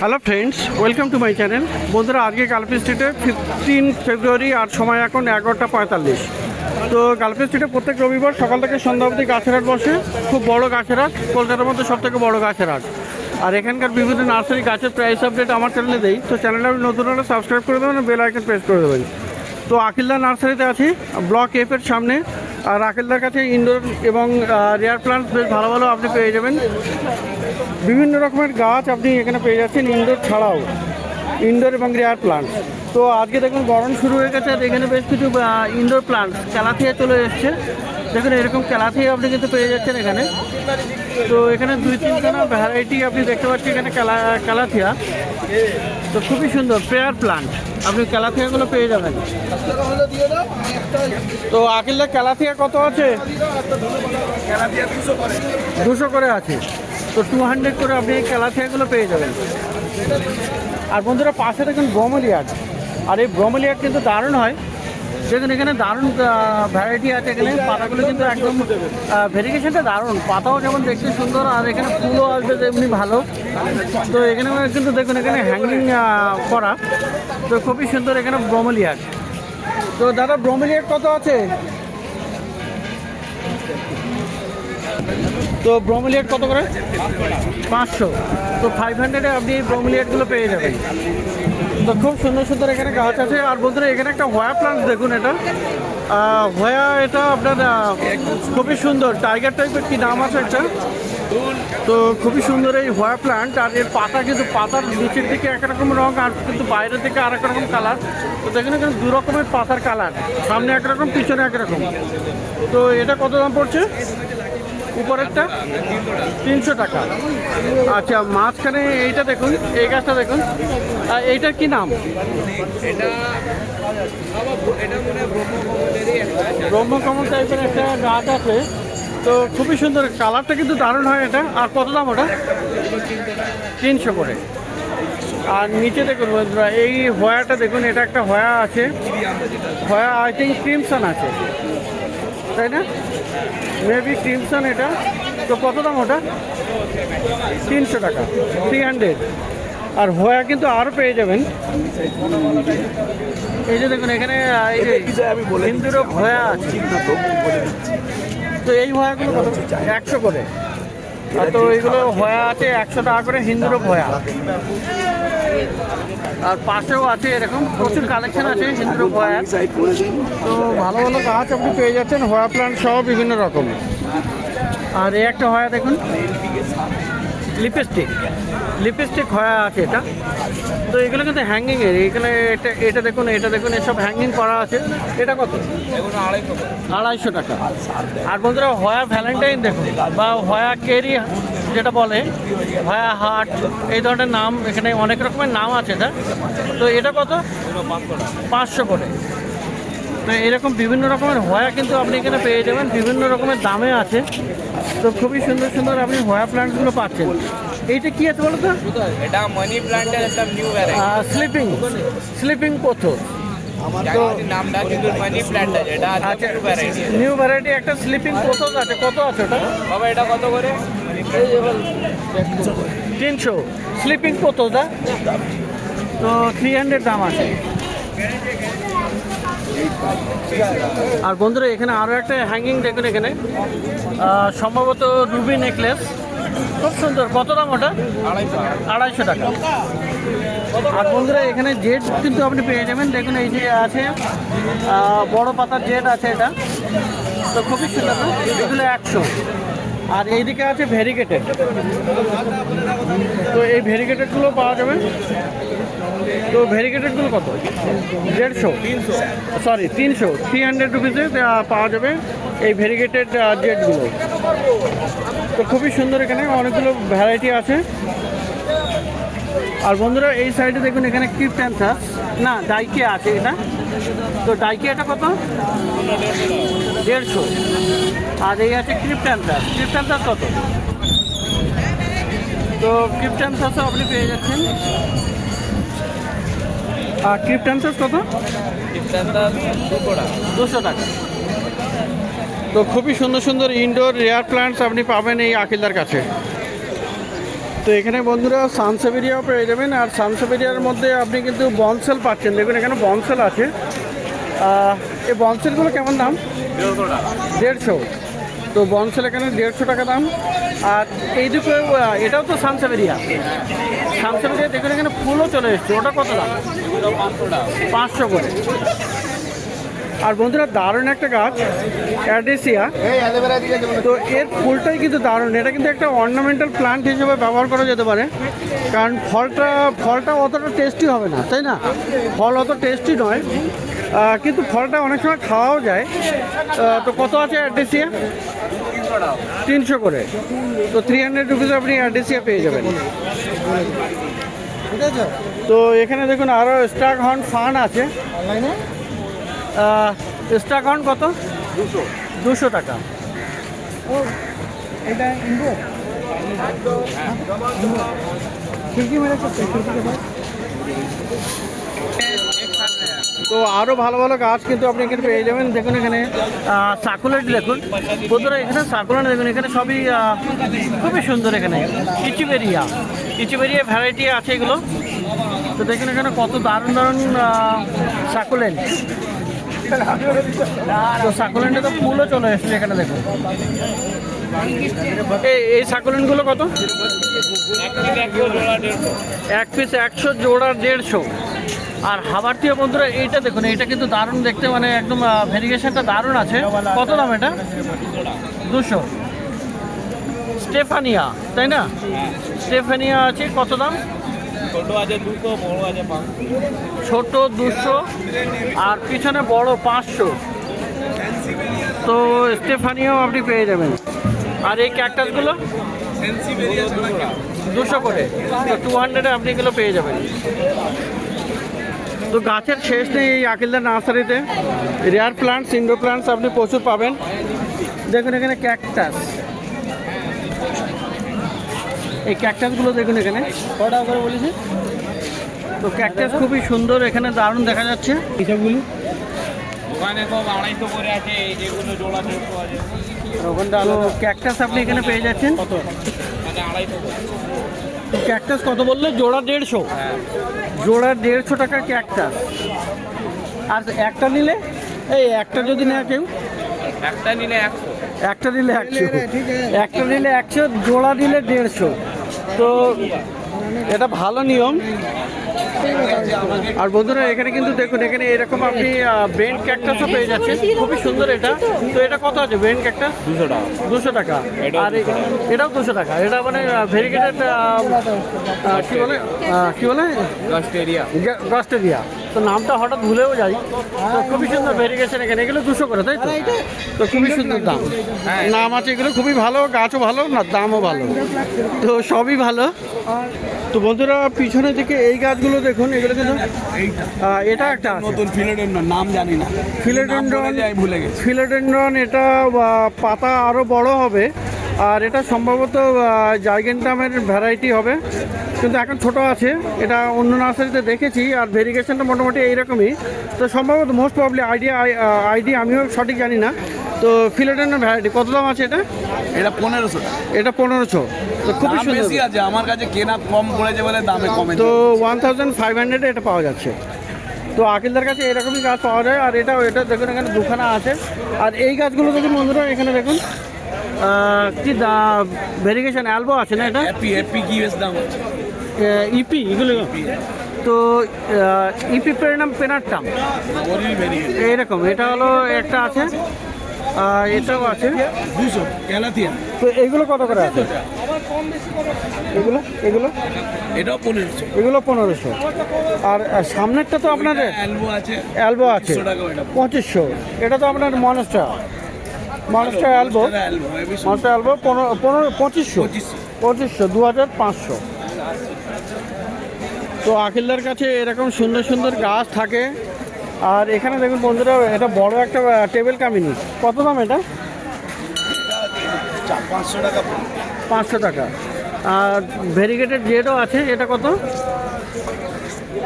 Hello friends, welcome to my channel. বন্ধুরা, আজকে girlfriend স্ট্রিটে 15 ফেব্রুয়ারি আর সময় এখন 11:45। তো গার্লফ্রেন্ড স্ট্রিটে প্রত্যেক রবিবার সকাল থেকে সন্ধ্যা অবধি গাছের হাট বসে। খুব বড় গাছের হাট, কলকাতার মধ্যে সব থেকে বড় গাছের হাট। আর এখানকার বিভিন্ন নার্সারি গাছের প্রাইস আপডেট আমার চ্যানেলে দেই। তো চ্যানেলটা আপনি নতুন হলে সাবস্ক্রাইব করে দেবেন, বেল আইকন প্রেস করে দেবেন। তো আকিলদার নার্সারিতে আছি, ব্লক এফের সামনে। আর আকিলদার কাছে ইনডোর এবং রেয়ার প্লান্ট বেশ ভালো ভালো আপনি পেয়ে যাবেন। বিভিন্ন রকমের গাছ আপনি এখানে পেয়ে যাচ্ছেন, ইনডোর ছাড়াও, ইনডোর এবং রেয়ার প্লান্ট। তো আজকে দেখুন গরম শুরু হয়ে গেছে, আর এখানে বেশ কিছু ইনডোর প্লান্ট ক্যালাথিয়া চলে এসছে। দেখুন এরকম ক্যালাথিয়া আপনি কিন্তু পেয়ে যাচ্ছেন এখানে। তো এখানে 2-3খানা ভ্যারাইটি আপনি দেখতে পাচ্ছেন এখানে ক্যালাথিয়া। তো খুবই সুন্দর পেয়ার প্লান্ট, আপনি ক্যালাথিয়াগুলো পেয়ে যাবেন। তো আকিলদা ক্যালাথিয়া কত আছে? 200 করে আছে। তো 200 করে আপনি এই ক্যালাথিয়াগুলো পেয়ে যাবেন। আর বন্ধুরা, পাশে দেখুন ব্রোমেলিয়াড। আর এই ব্রোমেলিয়াড কিন্তু দারুণ হয়। দেখুন এখানে দারুণ ভ্যারাইটি আছে। এখানে পাতাগুলো কিন্তু একদম ভেরিগেশনটা দারুণ, পাতাও যেমন দেখতে সুন্দর, আর এখানে ফুলও আসবে তেমনি ভালো। তো এখানে কিন্তু দেখুন এখানে হ্যাঙ্গিং করা, তো খুবই সুন্দর এখানে ব্রোমেলিয়াড। তো দাদা, ব্রোমেলিয়াড কত আছে? তো ব্রোমেলিয়াড কত করে? 500। তো 500-এ আপনি এই ব্রোমেলিয়াডগুলো পেয়ে যাবেন। তো খুব সুন্দর সুন্দর এখানে গাছ আছে। আর বন্ধুরা, এখানে একটা হোয়া প্লান্ট দেখুন, এটা হোয়া, এটা আপনার খুবই সুন্দর, টাইগার টাইপের কি নাম আছে একটা। তো খুবই সুন্দর এই হোয়া প্লান্ট। আর এর পাতা কিন্তু, পাতার নিচের দিকে একরকম রঙ, আর কিন্তু বাইরের দিকে আরেক রকম কালার। তো দেখুন এখানে 2 রকমের পাতার কালার, সামনে একরকম পিছনে একরকম। তো এটা কত দাম পড়ছে? উপরেরটা 300 টাকা। আচ্ছা, মাঝখানে এইটা দেখুন, এই গাছটা দেখুন, এইটার কি নাম? ব্রহ্মকমল টাইপের একটা গাছ আছে। তো খুবই সুন্দর, কালারটা কিন্তু দারুণ হয় এটা। আর কত দাম ওটা? 300 করে। আর নিচে দেখুন বন্ধুরা, এই হোয়াটা দেখুন, এটা একটা হোয়া আছে। হোয়া আই থিঙ্ক ক্রিমসন আছে, তাই না? মেবি ক্রিমসন এটা। তো কত দাম ওটা? 300 টাকা, 300। আর হোয়া কিন্তু আরও পেয়ে যাবেন। এই যে দেখুন এখানে এই যে হিন্দুরও হোয়া আছে। তো এই হোয়াগুলো কত? 100 করে। তো এইগুলো হোয়া আছে 100 টাকা করে, হিন্দুরও হোয়া। আর পাশেও আছে এরকম প্রচুর কালেকশন আছে হিন্দুরও হোয়া। তো ভালো ভালো গাছ আপনি পেয়ে যাচ্ছেন, হোয়া প্লান্ট সহ বিভিন্ন রকম। আর এই একটা হোয়া দেখুন, লিপস্টিক হোয়া আছে এটা। তো এগুলো কিন্তু হ্যাঙ্গিংয়ের, এখানে এটা দেখুন, এটা দেখুন, এসব হ্যাঙ্গিং করা আছে। এটা কত? 250 টাকা। আর বন্ধুরা, হোয়া ভ্যালেন্টাইন দেখুন, বা হোয়া কেরি যেটা বলে, হোয়া হার্ট, এই ধরনের নাম এখানে অনেক রকমের নাম আছে এটা। তো এটা কত? 500 করে। তো এরকম বিভিন্ন রকমের হোয়া কিন্তু আপনি এখানে পেয়ে যাবেন, বিভিন্ন রকমের দামে আছে। তো খুবই সুন্দর সুন্দর আপনি হোয়া প্ল্যান্টগুলো পাচ্ছেন। এইটা কি আছে বলো তো? এটা মানি প্ল্যান্টের একটা নিউ ভ্যারাইটি, স্লিপিং পথর। তো নামটা কিন্তু মানি প্ল্যান্ট আছে, এটা আচ্ছা, নিউ ভ্যারাইটি একটা স্লিপিং পথর আছে। কত আছে ওটা? বাবা এটা কত করে? 300 স্লিপিং পথরটা। তো 300 দাম আছে। আর বন্ধুরা, এখানে আরও একটা হ্যাঙ্গিং দেখুন, এখানে সম্ভবত রুবি নেকলেস, খুব সুন্দর। কত দাম ওটা? 250 টাকা। আর বন্ধুরা, এখানে জেড কিন্তু আপনি পেয়ে যাবেন। দেখুন এই যে আছে বড় পাতার জেড আছে এটা। তো খুবই সুন্দর, এগুলো 100। আর এইদিকে আছে ভেরিগেটেড। তো এই ভেরিগেটেডগুলো পাওয়া যাবে। তো ভেরিগেটেডগুলো কত? 300 রুপিসে পাওয়া যাবে এই ভেরিগেটেড জেটগুলো। তো খুবই সুন্দর, এখানে অনেকগুলো ভ্যারাইটি আছে। আর বন্ধুরা, এই সাইডে দেখুন এখানে ক্রিপ্ট্যান্থাস, না ডাইকিয়া আছে এটা। তো ডাইকিয়াটা কত? 150। আর এই আছে ক্রিপ্ট্যান্থাস কত? তো ক্রিপ্ট্যান্থাসও আপনি পেয়ে যাচ্ছেন। আর ক্রিপ্ট্যান্থাস কত? 200 টাকা। তো খুবই সুন্দর সুন্দর ইনডোর রেয়ার প্লান্টস আপনি পাবেন এই আকিলদার কাছে। তো এখানে বন্ধুরা সানসেভেরিয়াও পেয়ে যাবেন, আর সানসেভেরিয়ার মধ্যে আপনি কিন্তু বনসেল পাচ্ছেন। দেখুন এখানে বনসেল আছে। এই বনসেলগুলো কেমন দাম? 150। তো বনসেল এখানে 150 টাকা দাম। আর এই দুটো এটাও তো সানসেভেরিয়া। সানসেভেরিয়া দেখুন এখানে ফুলও চলে এসছে। ওটা কত দাম? 500 করে। আর বন্ধুরা দারুণ একটা গাছ অ্যাডেসিয়া। তো এর ফুলটাই কিন্তু দারুণ। এটা কিন্তু একটা অর্নামেন্টাল প্লান্ট হিসেবে ব্যবহার করা যেতে পারে, কারণ ফলটা অতটা টেস্টি হবে না, তাই না? ফল অত টেস্টি নয়, কিন্তু ফলটা অনেক সময় খাওয়াও যায়। তো কত আছে অ্যাডেসিয়া? 300 করে। তো 300 রুপিসে আপনি অ্যাডেসিয়া পেয়ে যাবেন। তো এখানে দেখুন আরও স্টাক হর্ন ফান আছে। স্টাক হর্ন কত? 200 টাকা। এটা তো আরও ভালো ভালো গাছ কিন্তু আপনি এখানে পেয়ে যাবেন। দেখুন এখানে সাকুলেট দেখুন বন্ধুরা, এখানে সাকুলেট দেখুন, এখানে সবই খুবই সুন্দর। এখানে ইচিবেরিয়া ভ্যারাইটি আছে এগুলো। তো দেখুন এখানে কত দারুণ দারুণ সাকুলেন্ট। তো সাকুলেন্টে তো ফুলও চলে এসছে এখানে দেখুন। এই সাকুলেন্টগুলো কত? এক পিস 100, জোড়া 150। আর হাবারটিও বন্ধুরা এইটা দেখুন, এইটা কিন্তু দারুণ দেখতে, মানে একদম ভেরিগেশনটা দারুণ আছে। কত দাম এটা? 200। স্টেফানিয়া, তাই না? স্টেফানিয়া আছে, কত দাম? ছোট 200 আর পিছনে বড় 500। তো স্টেফানিয়াও আপনি পেয়ে যাবেন। আর এই ক্যাকটাসগুলো 200 করে। তো 200-এ আপনি এগুলো পেয়ে যাবেন। তো গাছের শেষ নেই এই আকিলদার নার্সারিতে। রেয়ার প্লান্টস, ইনডোর প্লান্টস আপনি প্রচুর পাবেন। দেখুন এখানে ক্যাকটাস, এই ক্যাকটাসগুলো দেখুন এখানে কটা করে বলেছে। তো ক্যাকটাস খুবই সুন্দর, এখানে দারুণ দেখা যাচ্ছে এইসবগুলি। ক্যাকটাস আপনি এখানে পেয়ে যাচ্ছেন। কত ক্যাকটাস কত বললে? জোড়া 150। জোড়া 150 টাকা ক্যাকটাস। আর একটা নিলে, এই একটা যদি নেয় কেউ, একটা নিলে 100, জোড়া নিলে 150। তো এটা ভালো নিয়ম। আর বন্ধুরা এখানে কিন্তু দেখুন, এখানে এরকম আপনি ব্রেন ক্যাকটাসও পেয়ে যাচ্ছেন, খুবই সুন্দর এটা। তো এটা কত আছে ব্রেন ক্যাকটাস? 200 টাকা। আর এটাও 200 টাকা। এটা মানে ভেরিগেটেড কি বলে গাস্টেরিয়া। তো নামটা হঠাৎ ভুলেও যাই। তো খুবই সুন্দর ভেরিগেশন এখানে। এগুলো 200 করে, তাই তো? তো খুবই সুন্দর দাম, নাম আছে এগুলো। খুবই ভালো, গাছও ভালো, না দামও ভালো, তো সবই ভালো। তো বন্ধুরা পিছনের দিকে এই গাছগুলো দেখুন, এগুলো কিন্তু এটা একটা নতুন ফিলোডেন্ড্রন, নাম জানি না। ফিলোডেন্ড্রন এটা পাতা আরও বড় হবে। আর এটা সম্ভবত জাইগেন্টামের ভ্যারাইটি হবে, কিন্তু এখন ছোট আছে। এটা অন্য নার্সারিতে দেখেছি। আর ভেরিগেশনটা মোটামুটি এইরকমই। তো সম্ভবত মোস্ট প্রবলি আইডিয়া আমিও সঠিক জানি না। তো ফিলোডেন্ড্রন ভ্যারাইটি কত দাম আছে এটা? এটা 1500। এটা 1500। তো খুবই সুন্দর বেশি আছে, আমার কাছে কেনা কম পড়েছে বলে দামে কমে। তো 1500-এ এটা পাওয়া যাচ্ছে। তো আকিলদার কাছে এরকমই গাছ পাওয়া যায়। আর এটা দেখুন এখানে দুখানা আছে। আর এই গাছগুলো দেখুন বন্ধুরা, এখানে দেখুন কি ভেরিগেশন অ্যালবো আছে না? এটা এপি কি বেশ দাম আছে? ইপি এগুলো। তো ইপি পেনারটাম এইরকম। এটা হলো একটা আছে, এটাও আছে 200 ক্যালাথিয়া। তো এইগুলো কত করে আছে? এগুলো এটাও 1500। এগুলো 1500। আর সামনেরটা তো আপনার অ্যালবো আছে 2500। এটা তো আপনার মনস্টার অ্যালবো 2500, 2500। তো আকিলদার কাছে এরকম সুন্দর সুন্দর গাছ থাকে। আর এখানে দেখুন বন্ধুরা, এটা বড় একটা টেবিল কামিনী। কত দাম এটা? 500 টাকা। 500 টাকা। আর ভেরিগেটেড জেডও আছে। এটা কত?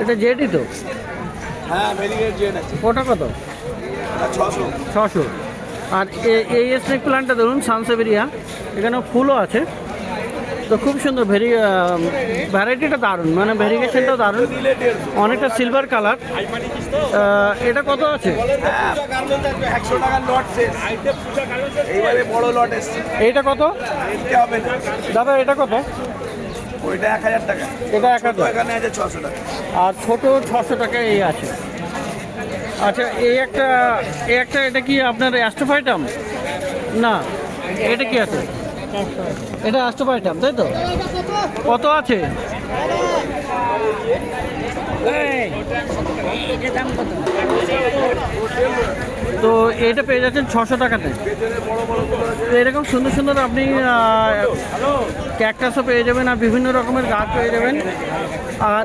এটা জেডই তো? হ্যাঁ, ভেরিগেটেড জেড আছে। ওটা কত? 600। আর এই স্নেক প্লান্টটা ধরুন সানসেভেরিয়া, এখানে ফুলও আছে। তো খুব সুন্দর ভ্যারাইটিটা দারুণ, মানে ভেরিগেশনটাও দারুণ, অনেকটা সিলভার কালার। এটা কত আছে? 100 টাকার লট শেষ, এইবারে বড় লট এসছে। এইটা কত কিনতে হবে না দাদা? এটা কত? ওইটা 1000 টাকা, এটা 1000। এখানে আছে 600 টাকা। আর ছোট 600 টাকা এই আছে। আচ্ছা, এই একটা এটা কি আপনার অ্যাস্ট্রোফাইটাম? না, এটা কি আছে? এটা অ্যাস্ট্রোফাইটাম, তাই তো? কত আছে? তো এটা পেয়ে যাচ্ছেন 600 টাকাতে। তো এরকম সুন্দর সুন্দর আপনি ক্যাকটাসও পেয়ে যাবেন, আর বিভিন্ন রকমের গাছ পেয়ে যাবেন। আর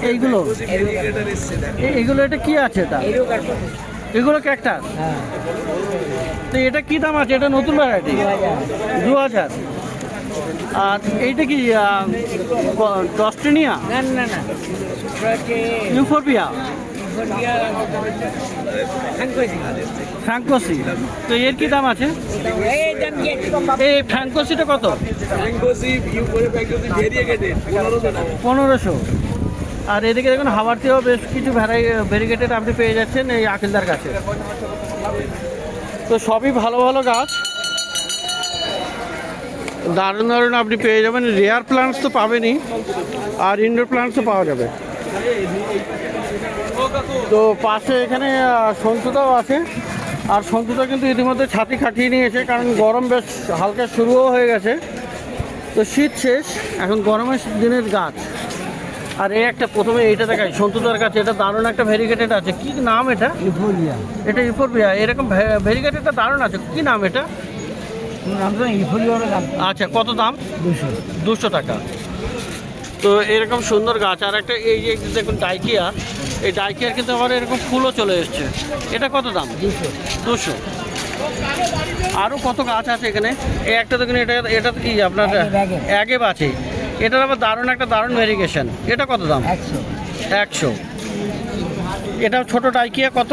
এইগুলো এইগুলো এটা কি আছে? এটা এগুলো ক্যাকটাস। তো এটা কি দাম আছে? এটা নতুন ভ্যারাইটি, 2000। আর এইটা কি ডস্টেনিয়া? না না না, ইউফোরবিয়া, ফ্র্যাঙ্কোসি। তো এর কি দাম আছে? এই ফ্র্যাঙ্কোসিটা কত? 1500। আর এদিকে দেখুন হাওয়ারতেও বেশ কিছু ভেরিগেটেড আপনি পেয়ে যাচ্ছেন এই আকিলদার কাছে। তো সবই ভালো ভালো গাছ, দারুণ দারুণ আপনি পেয়ে যাবেন। রেয়ার প্লান্টস তো পাবেনই, আর ইনডোর প্লান্টসও পাওয়া যাবে। তো পাশে এখানে সন্তুদাও আছে, আর সন্তুদা কিন্তু ইতিমধ্যে ছাতি খাটিয়ে নিয়েছে, কারণ গরম বেশ হালকা শুরুও হয়ে গেছে। তো শীত শেষ, এখন গরমের দিনের গাছ। আর এই একটা প্রথমে এইটা দেখাই সন্তুদার কাছে, এটা দারুণ একটা ভেরিগেটেড আছে। কি নাম এটা? ইউফোরিয়া। এটা ইউফোরবিয়া। এরকম ভেরিগেটেডটা দারুণ আছে, কি নাম এটা? নাম তো ইউফোরিয়ার দাম আচ্ছা, কত দাম? 200 টাকা। তো এরকম সুন্দর গাছ। আর একটা এই যে দেখুন ডাইকিয়া, এই ডাইকিয়ার কিন্তু আবার এরকম ফুলও চলে এসছে। এটা কত দাম? 200। আরও কত গাছ আছে এখানে। এই একটা দেখুন, এটা কি আপনার অ্যাগেব আছে। এটার আবার দারুণ ভেরিগেশন। এটা কত দাম? 100। এটা ছোট ডাইকিয়া কত?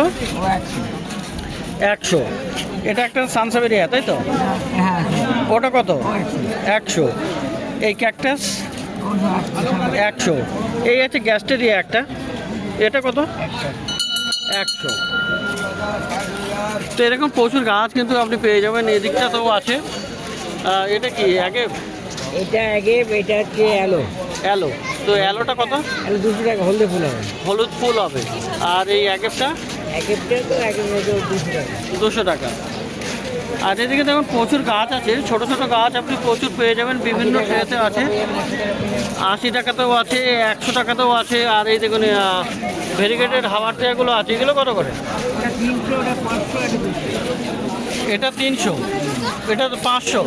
100। এটা একটা সানসাবেরিয়া, তাই তো? ওটা কত? 100। এই ক্যাকটাস 100। এই আছে গ্যাস্টেরিয়া একটা, এটা কত? 100। তো এরকম প্রচুর গাছ কিন্তু আপনি পেয়ে যাবেন। এদিকটাতেও আছে। এটা কি অ্যাগেব? এটা আগে, এটা হচ্ছে অ্যালো। তো অ্যালোটা কত? 200 টাকা, হলদে ফুল হবে। হলুদ ফুল হবে। আর এই অ্যাগেবটা? একেরটা তো 200 টাকা। 200 টাকা। আর এদিকে দেখুন প্রচুর গাছ আছে, ছোট ছোট গাছ আপনি প্রচুর পেয়ে যাবেন। বিভিন্ন ট্রেতে আছে, 80 টাকাতেও আছে, 100 টাকাতেও আছে। আর এই দেখুন ভেরিগেটেড হাওয়ার চেয়ারগুলো আছে। এগুলো কত করে? এটা 300, এটা 500 এটা 300, এটা তো 500,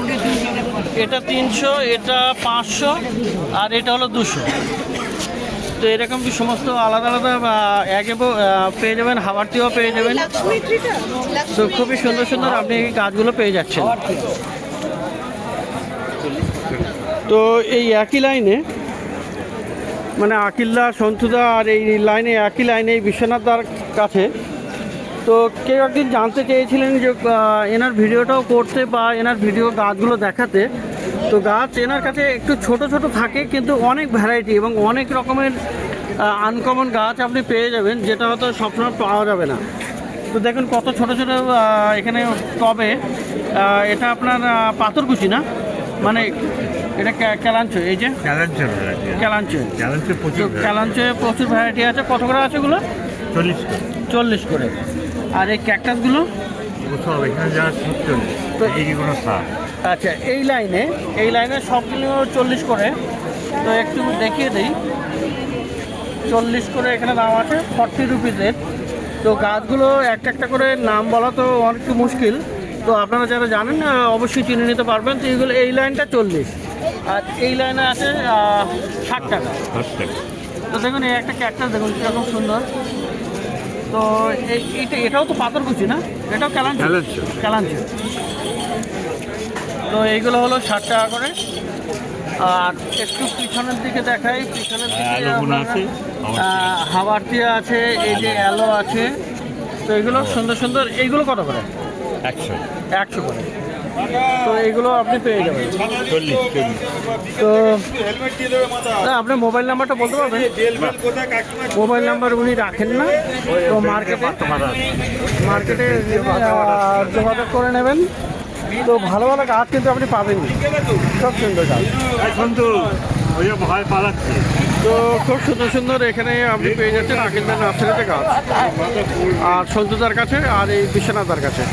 এটা 300, এটা 500, আর এটা হলো 200। তো এরকম কি সমস্ত আলাদা আলাদা অ্যাগেবও পেয়ে যাবেন, হাওয়ারটিও পেয়ে যাবেন। তো খুবই সুন্দর সুন্দর আপনি এই গাছগুলো পেয়ে যাচ্ছেন। তো এই একই লাইনে, মানে আকিল্লা, সন্তুদা আর এই লাইনে, একই লাইনে এই বিশ্বনাথদার কাছে। তো কেউ একদিন জানতে চেয়েছিলেন যে এনার ভিডিওটাও করতে বা এনার ভিডিও গাছগুলো দেখাতে। তো গাছ এনার কাছে একটু ছোট ছোট থাকে, কিন্তু অনেক ভ্যারাইটি এবং অনেক রকমের আনকমন গাছ আপনি পেয়ে যাবেন, যেটা হয়তো সবসময় পাওয়া যাবে না। তো দেখুন কত ছোট ছোট এখানে টবে। এটা আপনার পাথরকুচি না, মানে এটা ক্যালাঞ্চো। এই যে ক্যালাঞ্চো, ক্যালাঞ্চোয় প্রচুর ভ্যারাইটি আছে। কত করে আছে এগুলো? 40 করে। আর এই ক্যাকটাসগুলো? আচ্ছা, এই লাইনে সবগুলো 40 করে। তো একটু দেখিয়ে দিই, 40 করে এখানে দাম আছে, 40 রুপিসের। তো গাছগুলো একটা করে নাম বলা তো অনেক মুশকিল। তো আপনারা যারা জানেন অবশ্যই চিনে নিতে পারবেন। তো এইগুলো, এই লাইনটা 40, আর এই লাইনে আছে 60 টাকা। তো দেখুন এই একটা ক্যাকটাস দেখুন কীরকম সুন্দর। তো এটাও তো পাথরকুচি না, এটাও ক্যালাঞ্চো। তো এইগুলো হলো 60 টাকা করে। আর একটু পিছনের দিকে দেখাই, পিছনের দিকে হাওয়ারটিয়া আছে, এই যে অ্যালো আছে। তো এগুলো সুন্দর সুন্দর। এইগুলো কত করে? 100 100 করে। তো এগুলো আপনি পেয়ে যাবেন। তো না, আপনার মোবাইল নাম্বারটা বলতে পারবেন? মোবাইল নাম্বার উনি রাখেন না, তো মার্কেটে যোগাযোগ করে নেবেন। তো ভালো ভালো গাছ কিন্তু আপনি পাবেন, সব সুন্দর গাছ। এখন তো ওই ভয় পালাচ্ছে। তো খুব সুন্দর সুন্দর এখানে আপনি পেয়ে যাচ্ছেন আকিলদার নার্সারিতে গাছ, আর সঞ্জুদার কাছে আর এই বিশ্বনাথার কাছে।